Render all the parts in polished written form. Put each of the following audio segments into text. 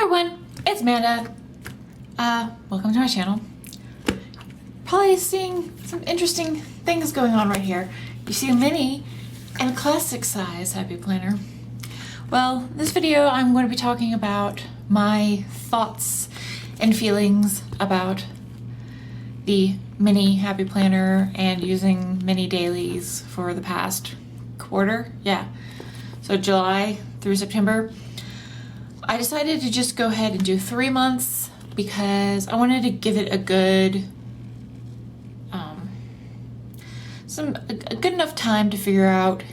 everyone, it's Manda. Welcome to my channel. Probably seeing some interesting things going on right here. You see a mini and classic size happy planner. Well, this video I'm going to be talking about my thoughts and feelings about the mini happy planner and using mini dailies for the past quarter. Yeah, so July through September. I decided to just go ahead and do 3 months because I wanted to give it a good a good enough time to figure out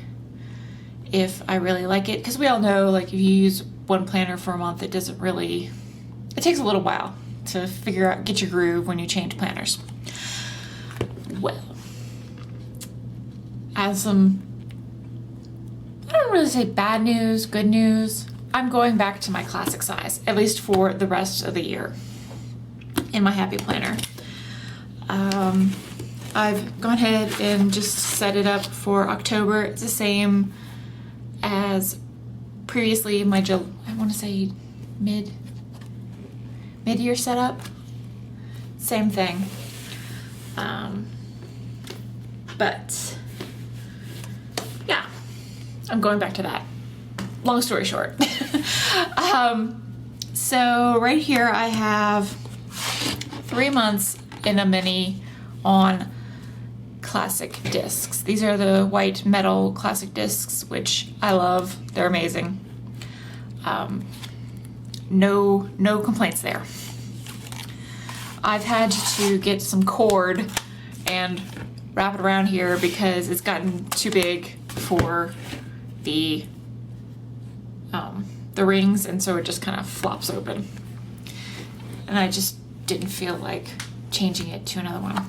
if I really like it, because we all know, like, if you use one planner for a month, it takes a little while to figure out, get your groove when you change planners. Well, as some, I don't really say bad news, good news, I'm going back to my classic size, at least for the rest of the year in my happy planner. I've gone ahead and just set it up for October. It's the same as previously my I want to say mid-year setup. Same thing. But yeah, I'm going back to that. Long story short. So right here I have 3 months in a mini on classic discs. These are the white metal classic discs, which I love. They're amazing. No complaints there. I've had to get some cord and wrap it around here because it's gotten too big for the rings, and so it just kind of flops open. And I just didn't feel like changing it to another one.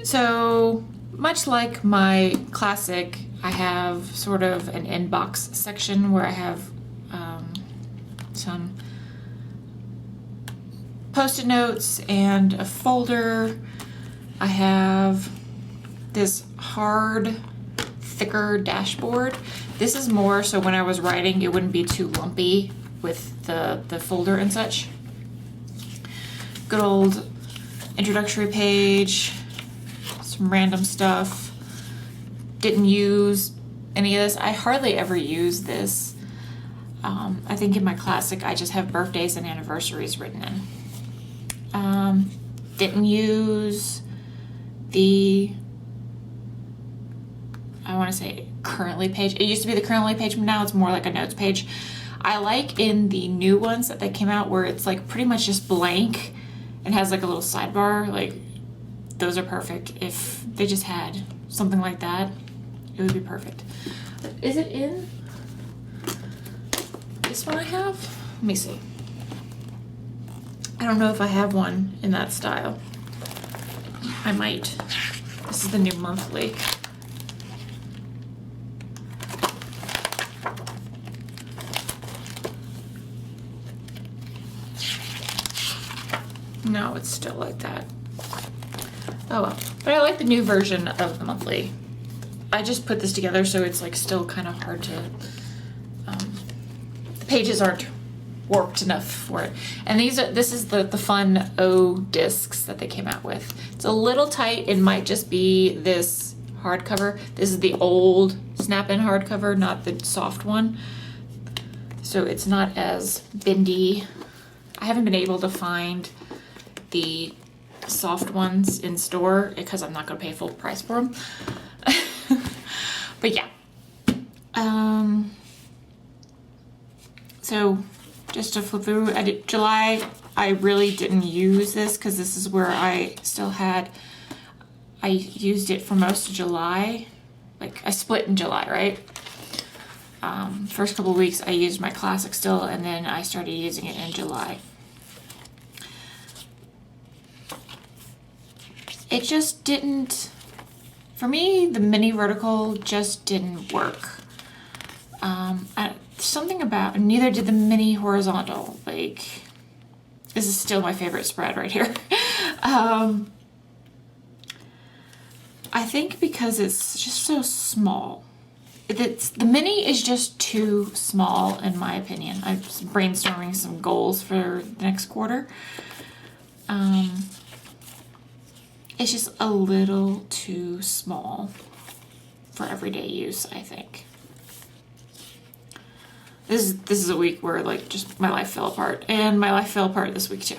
So much like my classic, I have sort of an inbox section where I have some post-it notes and a folder. I have this hard, thicker dashboard. This is more so when I was writing it wouldn't be too lumpy with the folder and such. Good old introductory page, some random stuff. Didn't use any of this. I hardly ever use this. I think in my classic I just have birthdays and anniversaries written in. Didn't use the, I want to say currently page. It used to be the currently page, but now it's more like a notes page. I like in the new ones that they came out where it's like pretty much just blank and has like a little sidebar. Like, those are perfect. If they just had something like that, it would be perfect. Is it in this one I have? Let me see. I don't know if I have one in that style. I might. This is the new monthly. No, it's still like that. Oh well. But I like the new version of the monthly. I just put this together so it's like still kind of hard to, the pages aren't warped enough for it. And this is the fun O discs that they came out with. It's a little tight. It might just be this hardcover. This is the old snap-in hardcover, not the soft one. So it's not as bendy. I haven't been able to find the soft ones in store because I'm not going to pay full price for them. But yeah. So just to flip through, July, I really didn't use this because this is where I used it for most of July. Like, I split in July, right? First couple of weeks I used my classic still, and then I started using it in July. It just didn't, for me, the mini vertical just didn't work. Something about, neither did the mini horizontal. Like, this is still my favorite spread right here. I think because it's just so small. the mini is just too small in my opinion. I'm just brainstorming some goals for the next quarter. It's just a little too small for everyday use, I think. This is a week where like just my life fell apart, and my life fell apart this week too.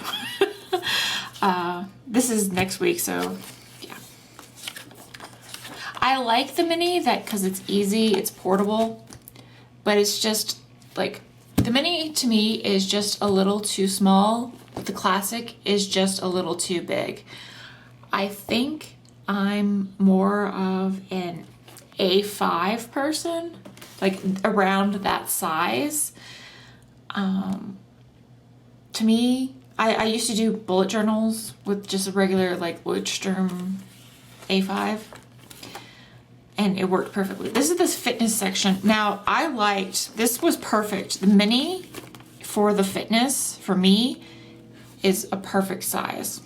This is next week, so yeah. I like the mini because it's easy, it's portable, but it's just like the mini to me is just a little too small. The classic is just a little too big. I think I'm more of an A5 person, like around that size. To me, I used to do bullet journals with just a regular like Leuchtturm A5, and it worked perfectly. This is this fitness section. Now this was perfect. The mini for the fitness for me is a perfect size.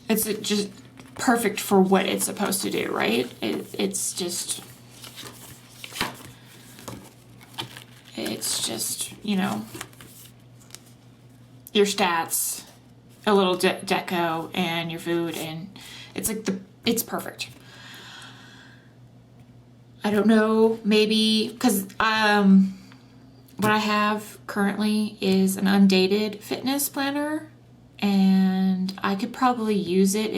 It's just perfect for what it's supposed to do, right? It's just, you know, your stats, a little deco, and your food, and it's like it's perfect. I don't know, maybe, because what I have currently is an undated fitness planner, and I could probably use it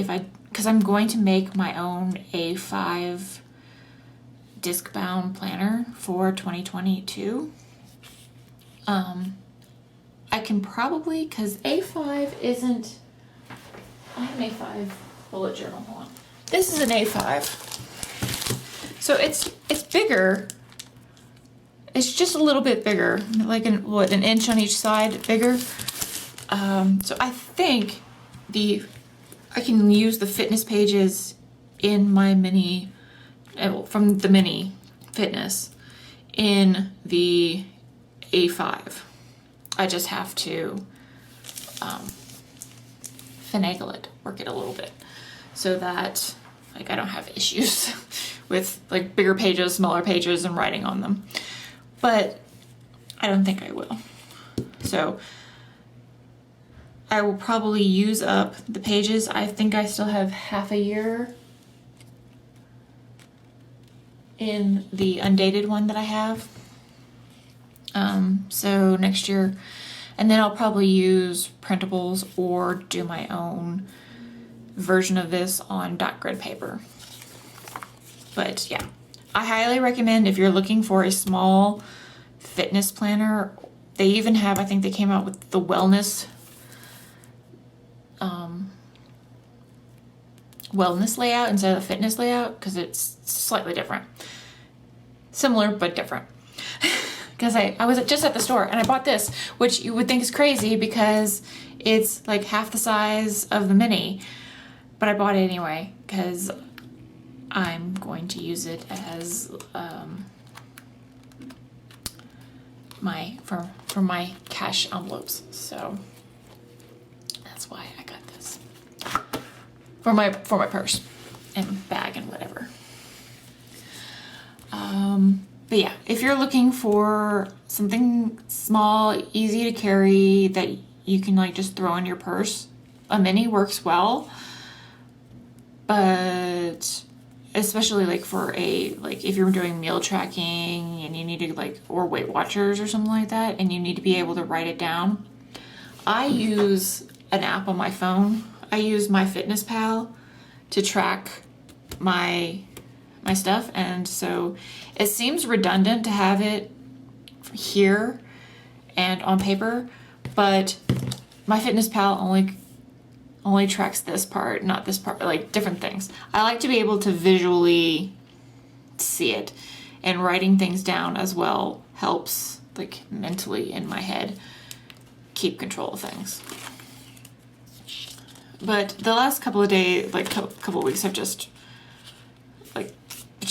because I'm going to make my own A5 disc bound planner for 2022. I can probably, because A5 isn't, I have an A5 bullet journal, hold on. This is an A5. So it's bigger. It's just a little bit bigger, like an inch on each side bigger. So I think I can use the fitness pages in my mini, from the mini fitness in the A5. I just have to finagle it, work it a little bit, so that like I don't have issues with like bigger pages, smaller pages, and writing on them. But I don't think I will. So I will probably use up the pages. I think I still have half a year in the undated one that I have. So next year, and then I'll probably use printables or do my own version of this on dot grid paper. But yeah, I highly recommend if you're looking for a small fitness planner. They even have, I think they came out with the wellness layout instead of the fitness layout, because it's slightly different. Similar but different. Because I was just at the store and I bought this, which you would think is crazy because it's like half the size of the mini, but I bought it anyway because I'm going to use it as for my cash envelopes. So that's why I got this for my purse and bag and whatever. But yeah, if you're looking for something small, easy to carry that you can like just throw in your purse, a mini works well. But especially like for if you're doing meal tracking and you need to or Weight Watchers or something like that, and you need to be able to write it down. I use an app on my phone. I use MyFitnessPal to track my stuff, and so it seems redundant to have it here and on paper, but MyFitnessPal only tracks this part, not this part, like different things. I like to be able to visually see it, and writing things down as well helps like mentally in my head keep control of things. But the last couple of days, like couple of weeks, have just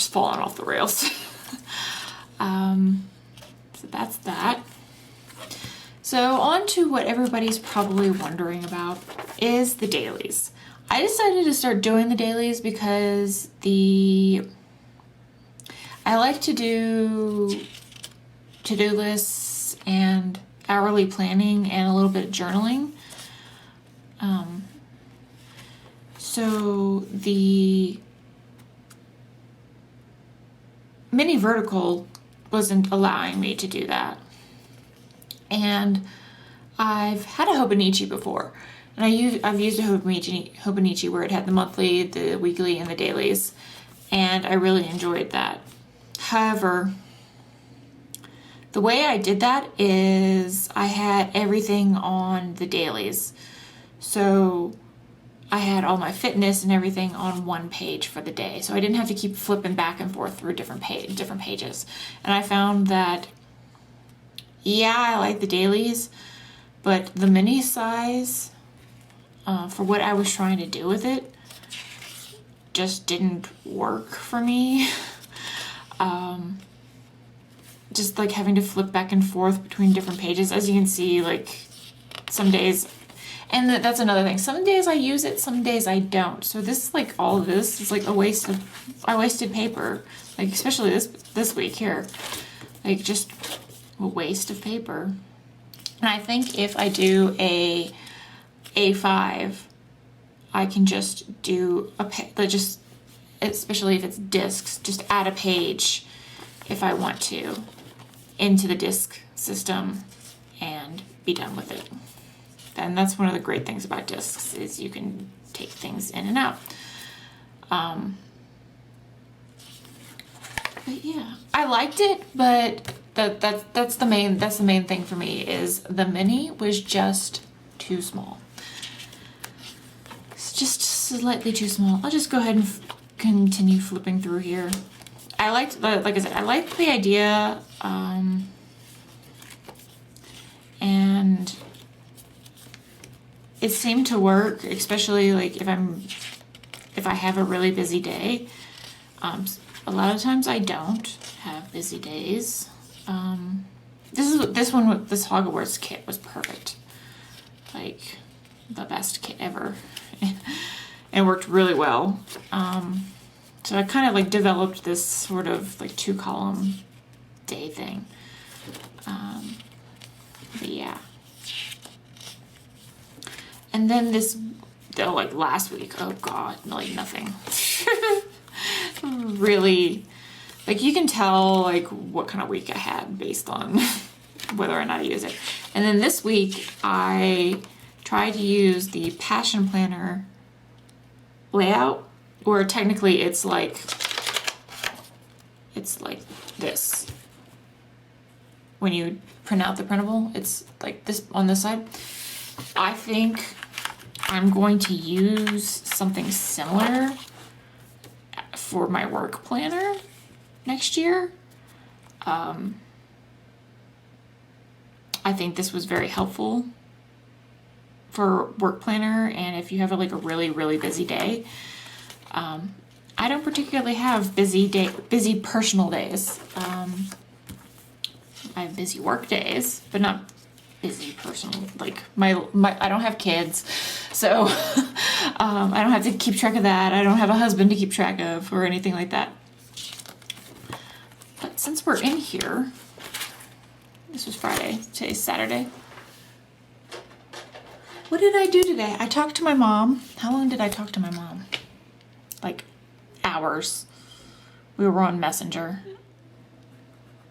fallen off the rails. So that's that. So on to what everybody's probably wondering about is the dailies. I decided to start doing the dailies because I like to do to-do lists and hourly planning and a little bit of journaling. So the mini vertical wasn't allowing me to do that. And I've had a Hobonichi before. And I've used a Hobonichi where it had the monthly, the weekly, and the dailies. And I really enjoyed that. However, the way I did that is I had everything on the dailies. So I had all my fitness and everything on one page for the day. So I didn't have to keep flipping back and forth through different pages. And I found that, yeah, I like the dailies, but the mini size, for what I was trying to do with it, just didn't work for me. Just like having to flip back and forth between different pages. As you can see, like some days, and that's another thing. Some days I use it, some days I don't. So this, like all of this is like I wasted paper. Like especially this week here. Like just a waste of paper. And I think if I do a A5, I can just do just, especially if it's discs, just add a page if I want to into the disc system and be done with it. And that's one of the great things about discs is you can take things in and out. But yeah, I liked it, but that's the main thing for me is the mini was just too small. It's just slightly too small. I'll just go ahead and continue flipping through here. I liked, like I said, I liked the idea, and it seemed to work, especially like if I have a really busy day. A lot of times I don't have busy days. This Hogwarts kit was perfect, like the best kit ever. It worked really well. So I kind of like developed this sort of like 2-column day thing. But yeah. And then like last week, oh God, like nothing. Really, like you can tell like what kind of week I had based on whether or not I use it. And then this week I tried to use the Passion Planner layout, or technically it's like this. When you print out the printable, it's like this on this side. I think I'm going to use something similar for my work planner next year. I think this was very helpful for work planner, and if you have like a really, really busy day. I don't particularly have busy personal days. I have busy work days, but not busy personal. Like my I don't have kids, so I don't have to keep track of that. I don't have a husband to keep track of or anything like that. But since we're in here, this was Friday, today's Saturday. What did I do today? I talked to my mom. How long did I talk to my mom? Like hours. We were on Messenger. I'm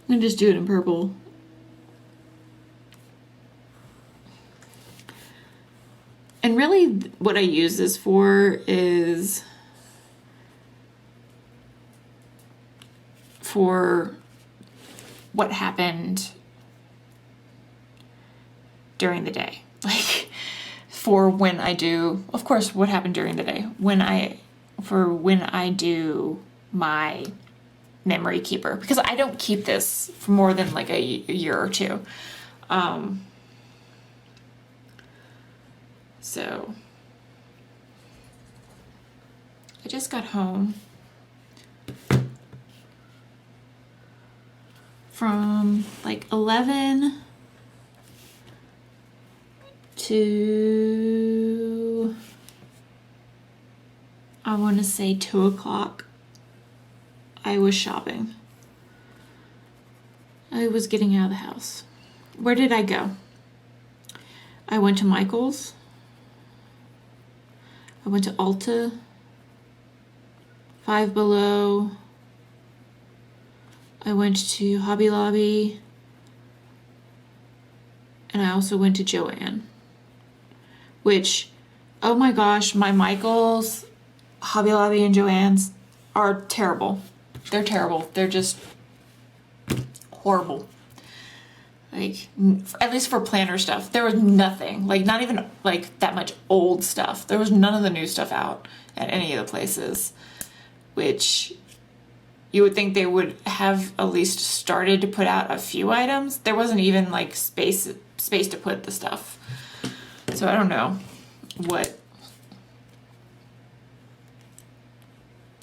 gonna just do it in purple. And really what I use this for is for what happened during the day. Like for when I do, of course, what happened during the day. When I do my memory keeper, because I don't keep this for more than like a year or two. So I just got home from like 11 to I want to say 2 o'clock, I was shopping. I was getting out of the house. Where did I go? I went to Michael's. I went to Ulta, Five Below. I went to Hobby Lobby. And I also went to Joann. Which, oh my gosh, my Michael's, Hobby Lobby, and Joann's are terrible. They're terrible. They're just horrible. Like, at least for planner stuff, there was nothing. Like, not even like that much old stuff. There was none of the new stuff out at any of the places, which you would think they would have at least started to put out a few items. There wasn't even like space to put the stuff. So I don't know what,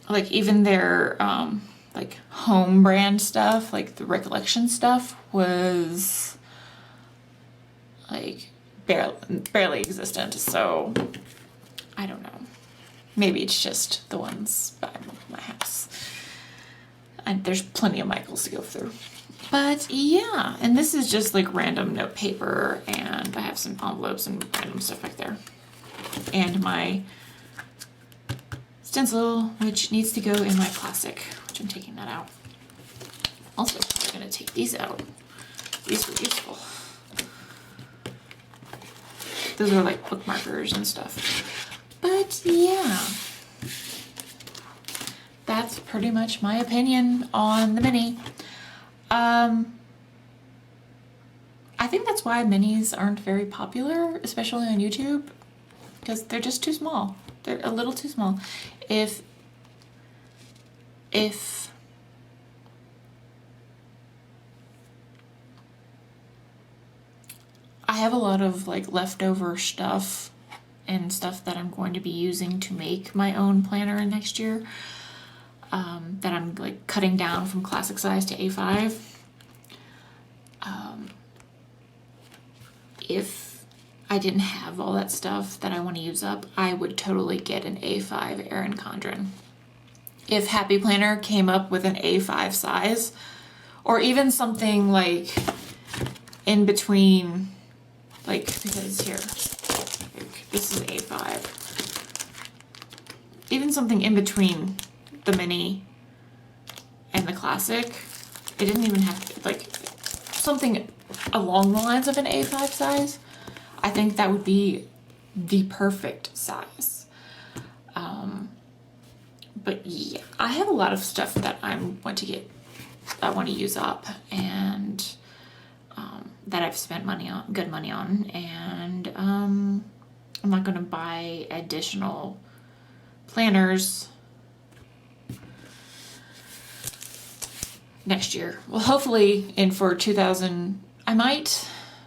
like even their like home brand stuff, like the Recollection stuff, was like barely existent. So I don't know. Maybe it's just the ones by my house. And there's plenty of Michaels to go through. But yeah, and this is just like random note paper, and I have some envelopes and random stuff back there. And my stencil, which needs to go in my classic, which I'm taking that out. Also, I'm gonna take these out. These were useful. Those are like bookmarkers and stuff. But yeah, that's pretty much my opinion on the mini. I think that's why minis aren't very popular, especially on YouTube, because they're just too small. They're a little too small. If I have a lot of like leftover stuff and stuff that I'm going to be using to make my own planner next year, that I'm like cutting down from classic size to A5. If I didn't have all that stuff that I want to use up, I would totally get an A5 Erin Condren. If Happy Planner came up with an A5 size, or even something like in between, like, because here, like, this is A5. Even something in between the mini and the classic. It didn't even have to, like, something along the lines of an A5 size. I think that would be the perfect size. But yeah, I have a lot of stuff that I want to use up, and that I've spent good money on, and I'm not going to buy additional planners next year. Well, hopefully for 2000,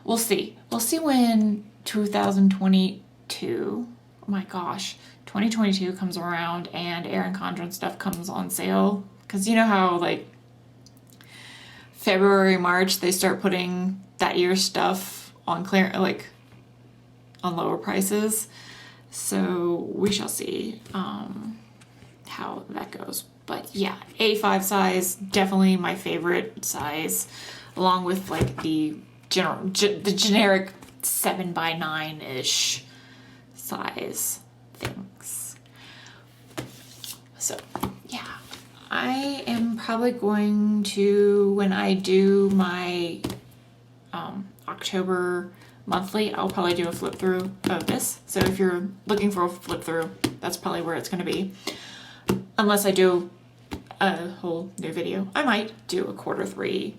we'll see. We'll see when 2022, oh my gosh, 2022 comes around and Erin Condren stuff comes on sale. Because you know how like February, March, they start putting that year's stuff on like on lower prices. So we shall see how that goes. But yeah, A5 size, definitely my favorite size, along with like the generic 7x9-ish size things. So yeah, I am probably going to, when I do my October monthly, I'll probably do a flip through of this. So if you're looking for a flip through, that's probably where it's going to be. Unless I do a whole new video, I might do a Q3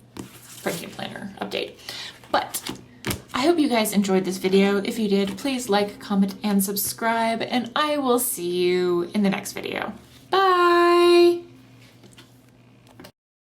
printing planner update. But I hope you guys enjoyed this video. If you did, please like, comment, and subscribe, and I will see you in the next video. Bye!